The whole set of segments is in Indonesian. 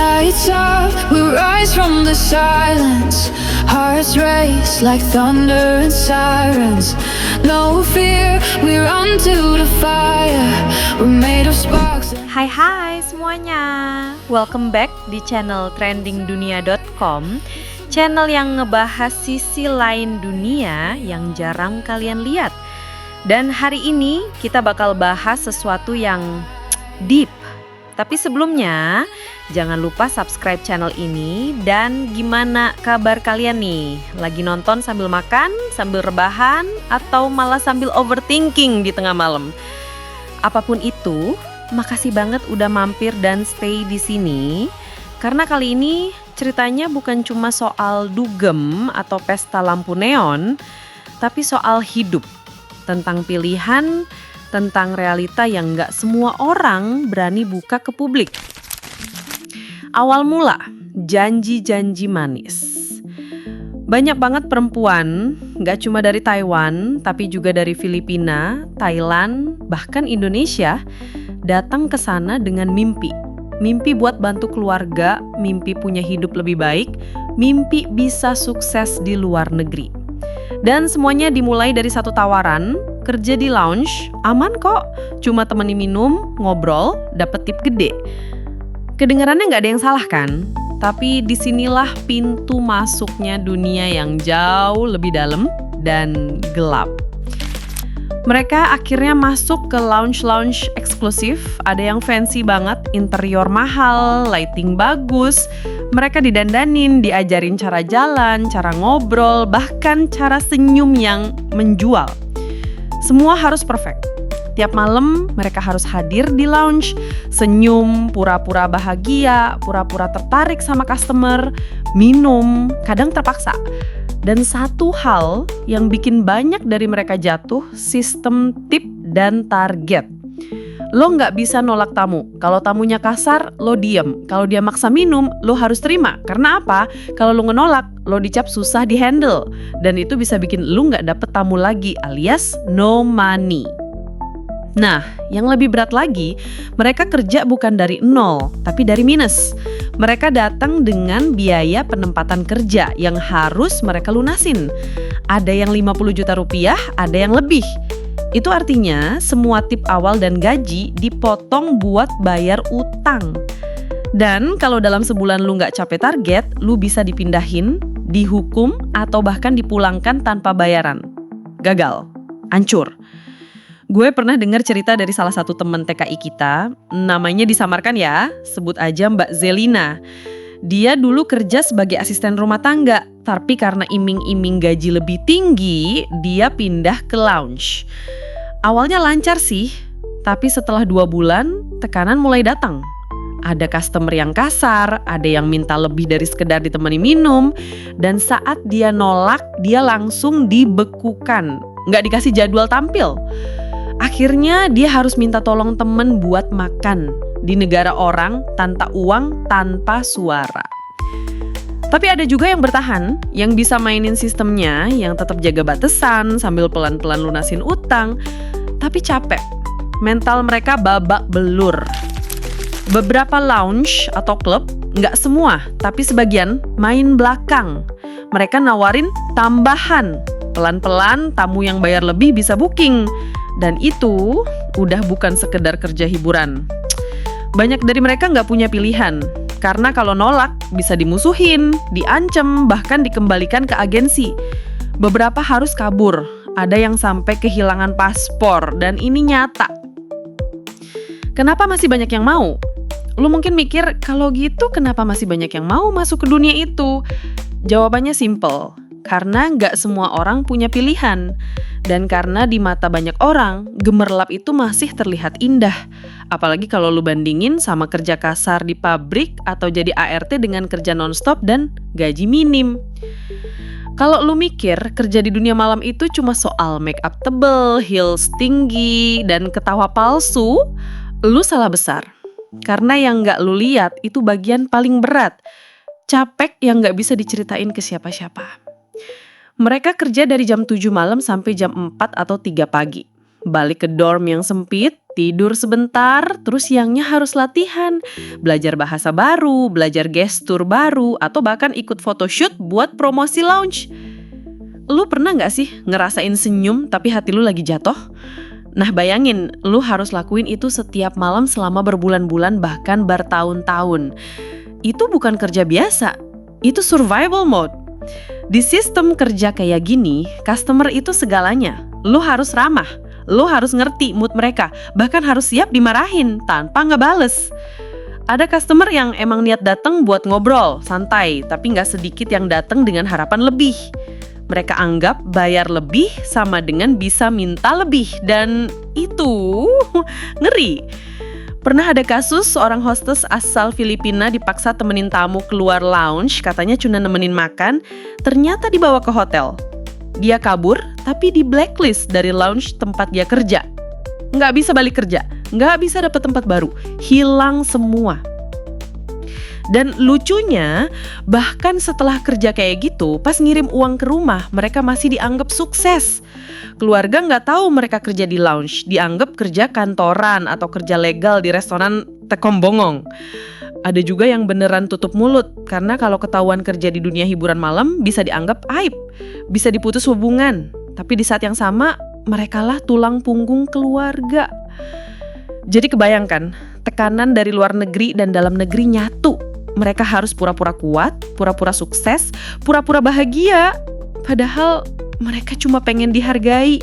Lights up, we rise from the silence. Hearts race like thunder and sirens. No fear, we run to the fire. We're made of sparks. Hai semuanya, welcome back di channel trendingdunia.com, channel yang ngebahas sisi lain dunia yang jarang kalian lihat. Dan hari ini kita bakal bahas sesuatu yang deep. Tapi sebelumnya, jangan lupa subscribe channel ini. Dan gimana kabar kalian nih? Lagi nonton sambil makan, sambil rebahan, atau malah sambil overthinking di tengah malam? Apapun itu, makasih banget udah mampir dan stay di sini. Karena kali ini ceritanya bukan cuma soal dugem atau pesta lampu neon, tapi soal hidup, tentang pilihan, tentang realita yang gak semua orang berani buka ke publik. Awal mula, janji-janji manis. Banyak banget perempuan, gak cuma dari Taiwan, tapi juga dari Filipina, Thailand, bahkan Indonesia, datang ke sana dengan mimpi. Mimpi buat bantu keluarga, mimpi punya hidup lebih baik, mimpi bisa sukses di luar negeri. Dan semuanya dimulai dari satu tawaran, kerja di lounge, aman kok, cuma temani minum, ngobrol, dapet tip gede. Kedengarannya gak ada yang salah kan? Tapi disinilah pintu masuknya dunia yang jauh lebih dalam dan gelap. Mereka akhirnya masuk ke lounge-lounge eksklusif, ada yang fancy banget, interior mahal, lighting bagus. Mereka didandanin, diajarin cara jalan, cara ngobrol, bahkan cara senyum yang menjual. Semua harus perfect. Tiap malam mereka harus hadir di lounge, senyum, pura-pura bahagia, pura-pura tertarik sama customer, minum, kadang terpaksa. Dan satu hal yang bikin banyak dari mereka jatuh, sistem tip dan target. Lo nggak bisa nolak tamu. Kalau tamunya kasar, lo diem. Kalau dia maksa minum, lo harus terima. Karena apa? Kalau lo ngenolak, lo dicap susah di-handle. Dan itu bisa bikin lo nggak dapet tamu lagi, alias no money. Nah, yang lebih berat lagi, mereka kerja bukan dari nol, tapi dari minus. Mereka datang dengan biaya penempatan kerja yang harus mereka lunasin. Ada yang 50 juta rupiah, ada yang lebih. Itu artinya semua tip awal dan gaji dipotong buat bayar utang. Dan kalau dalam sebulan lu nggak capai target, lu bisa dipindahin, dihukum, atau bahkan dipulangkan tanpa bayaran. Gagal, hancur. Gue pernah dengar cerita dari salah satu teman TKI kita, namanya disamarkan ya, sebut aja Mbak Zelina. Dia dulu kerja sebagai asisten rumah tangga, tapi karena iming-iming gaji lebih tinggi, dia pindah ke lounge. Awalnya lancar sih, tapi setelah 2 bulan, tekanan mulai datang. Ada customer yang kasar, ada yang minta lebih dari sekedar ditemani minum, dan saat dia nolak, dia langsung dibekukan, nggak dikasih jadwal tampil. Akhirnya dia harus minta tolong temen buat makan di negara orang, tanpa uang, tanpa suara. Tapi ada juga yang bertahan, yang bisa mainin sistemnya, yang tetap jaga batasan sambil pelan-pelan lunasin utang, tapi capek. Mental mereka babak belur. Beberapa lounge atau klub, nggak semua, tapi sebagian main belakang. Mereka nawarin tambahan. Pelan-pelan tamu yang bayar lebih bisa booking. Dan itu udah bukan sekedar kerja hiburan. Banyak dari mereka nggak punya pilihan. Karena kalau nolak bisa dimusuhin, diancem, bahkan dikembalikan ke agensi. Beberapa harus kabur. Ada yang sampai kehilangan paspor dan ini nyata. Kenapa masih banyak yang mau? Lu mungkin mikir, kalau gitu kenapa masih banyak yang mau masuk ke dunia itu? Jawabannya simple. Karena nggak semua orang punya pilihan. Dan karena di mata banyak orang, gemerlap itu masih terlihat indah. Apalagi kalau lu bandingin sama kerja kasar di pabrik atau jadi ART dengan kerja nonstop dan gaji minim. Kalau lu mikir kerja di dunia malam itu cuma soal make up tebel, heels tinggi, dan ketawa palsu, lu salah besar. Karena yang nggak lu lihat itu bagian paling berat. Capek yang nggak bisa diceritain ke siapa-siapa. Mereka kerja dari jam 7 malam sampai jam 4 atau 3 pagi. balik ke dorm yang sempit, tidur sebentar, terus siangnya harus latihan, belajar bahasa baru, belajar gestur baru, atau bahkan ikut photoshoot buat promosi lounge. Lu pernah gak sih ngerasain senyum tapi hati lu lagi jatuh? Nah bayangin, lu harus lakuin itu setiap malam selama berbulan-bulan bahkan bertahun-tahun. Itu bukan kerja biasa, itu survival mode. Di sistem kerja kayak gini, customer itu segalanya. Lu harus ramah, lu harus ngerti mood mereka, bahkan harus siap dimarahin tanpa ngebales. Ada customer yang emang niat datang buat ngobrol, santai, tapi nggak sedikit yang datang dengan harapan lebih. Mereka anggap bayar lebih sama dengan bisa minta lebih, dan itu ngeri. Pernah ada kasus seorang hostess asal Filipina dipaksa temenin tamu keluar lounge, katanya cuma nemenin makan, ternyata dibawa ke hotel. Dia kabur, tapi di blacklist dari lounge tempat dia kerja. Nggak bisa balik kerja, nggak bisa dapet tempat baru, hilang semua. Dan lucunya, bahkan setelah kerja kayak gitu, pas ngirim uang ke rumah, mereka masih dianggap sukses. Keluarga nggak tahu mereka kerja di lounge, dianggap kerja kantoran atau kerja legal di restoran tekombongong. Ada juga yang beneran tutup mulut, karena kalau ketahuan kerja di dunia hiburan malam bisa dianggap aib, bisa diputus hubungan. Tapi di saat yang sama, merekalah tulang punggung keluarga. Jadi kebayangkan, tekanan dari luar negeri dan dalam negeri nyatu. Mereka harus pura-pura kuat, pura-pura sukses, pura-pura bahagia. Padahal mereka cuma pengen dihargai.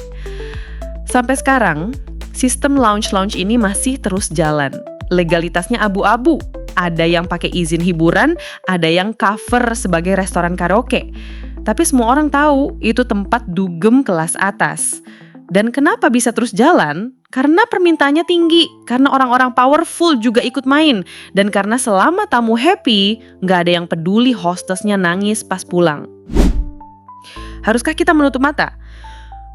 Sampai sekarang, sistem lounge-lounge ini masih terus jalan. Legalitasnya abu-abu. Ada yang pakai izin hiburan, ada yang cover sebagai restoran karaoke. Tapi semua orang tahu itu tempat dugem kelas atas. Dan kenapa bisa terus jalan? Karena permintaannya tinggi, karena orang-orang powerful juga ikut main, dan karena selama tamu happy, nggak ada yang peduli hostesnya nangis pas pulang. Haruskah kita menutup mata?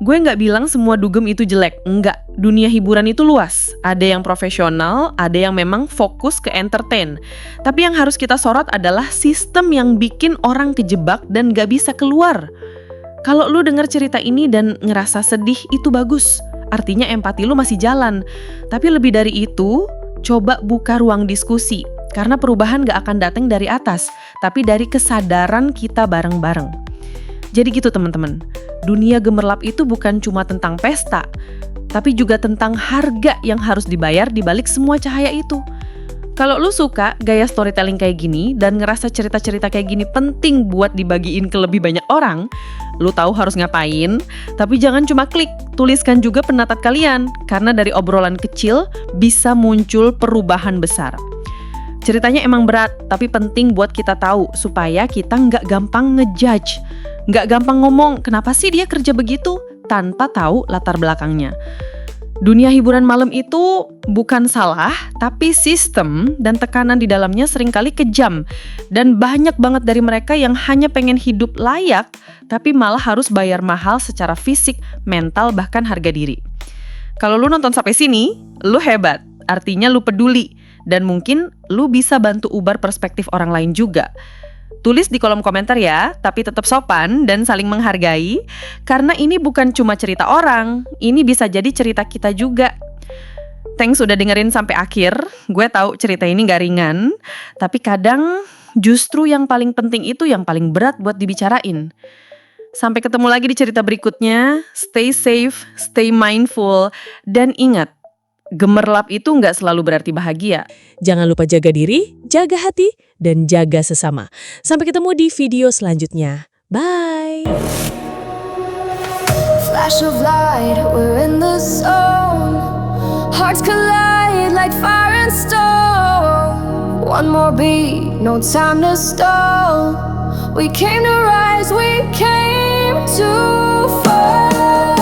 Gue nggak bilang semua dugem itu jelek, enggak. Dunia hiburan itu luas, ada yang profesional, ada yang memang fokus ke entertain. Tapi yang harus kita sorot adalah sistem yang bikin orang kejebak dan nggak bisa keluar. Kalau lu dengar cerita ini dan ngerasa sedih, itu bagus. Artinya empati lu masih jalan. Tapi lebih dari itu, coba buka ruang diskusi. Karena perubahan gak akan datang dari atas, tapi dari kesadaran kita bareng-bareng. Jadi gitu teman-teman, dunia gemerlap itu bukan cuma tentang pesta, tapi juga tentang harga yang harus dibayar di balik semua cahaya itu. Kalau lu suka gaya storytelling kayak gini dan ngerasa cerita-cerita kayak gini penting buat dibagiin ke lebih banyak orang, lu tahu harus ngapain, tapi jangan cuma klik, tuliskan juga pendapat kalian, karena dari obrolan kecil bisa muncul perubahan besar. Ceritanya emang berat, tapi penting buat kita tahu supaya kita nggak gampang ngejudge, nggak gampang ngomong kenapa sih dia kerja begitu tanpa tahu latar belakangnya. Dunia hiburan malam itu bukan salah, tapi sistem dan tekanan di dalamnya seringkali kejam. Dan banyak banget dari mereka yang hanya pengen hidup layak, tapi malah harus bayar mahal secara fisik, mental, bahkan harga diri. Kalau lu nonton sampai sini, lu hebat. Artinya lu peduli. Dan mungkin lu bisa bantu ubah perspektif orang lain juga. Tulis di kolom komentar ya, tapi tetap sopan dan saling menghargai. Karena ini bukan cuma cerita orang, ini bisa jadi cerita kita juga. Thanks udah dengerin sampai akhir. Gue tahu cerita ini gak ringan, tapi kadang justru yang paling penting itu yang paling berat buat dibicarain. Sampai ketemu lagi di cerita berikutnya. Stay safe, stay mindful, dan ingat, gemerlap itu nggak selalu berarti bahagia. Jangan lupa jaga diri, jaga hati, dan jaga sesama. Sampai ketemu di video selanjutnya. Bye! Flash of light, we're in the zone. Hearts collide like fire and stone. One more beat, no time to stall. We came to rise, we came to fall.